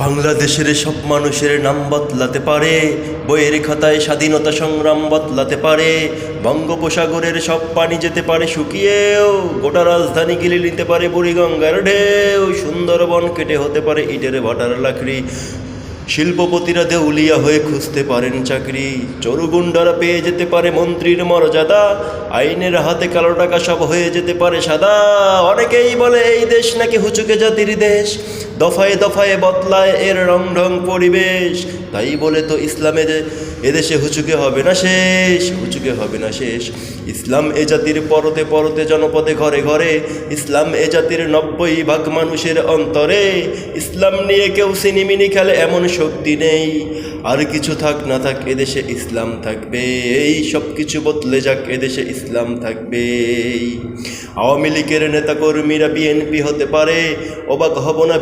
বাংলাদেশের সব মানুষের নাম বদলাতে পারে, বইয়ের খাতায় স্বাধীনতা সংগ্রাম বদলাতে পারে, বঙ্গোপসাগরের সব পানি যেতে পারে শুকিয়েও, গোটা রাজধানী গিলে নিতে পারে বুড়িগঙ্গার ঢেউ, সুন্দরবন কেটে হতে পারে ইটের ভাটার লাকড়ি, শিল্পপতিরা দেউলিয়া হয়ে খুঁজতে পারেন চাকরি, চোরগুন্ডারা পেয়ে যেতে পারে মন্ত্রীর মর্যাদা, আইনের হাতে কালো টাকা সব হয়ে যেতে পারে সাদা। অনেকেই বলে এই দেশ নাকি হুচুকে জাতির দেশ, দফায় দফায় বদলায় এর রং ঢং পরিবেশ, তাই বলে তো ইসলামের এদেশে হুচুকে হবে না শেষ, হুচুকে হবে না শেষ। ইসলাম এ জাতির পরতে পরতে জনপদে ঘরে ঘরে, ইসলাম এ জাতির 90% মানুষের অন্তরে, ইসলাম নিয়ে কেউ সিনিমিনি খেলে এমন শক্তি নেই, আর কিছু থাক না থাক এদেশে ইসলাম থাকবে, এই সব কিছু বদলে যাক এদেশে ইসলাম থাকবে। আওয়ামী লীগের নেতাকর্মীরা বিএনপি হতে পারে, অবাক হব না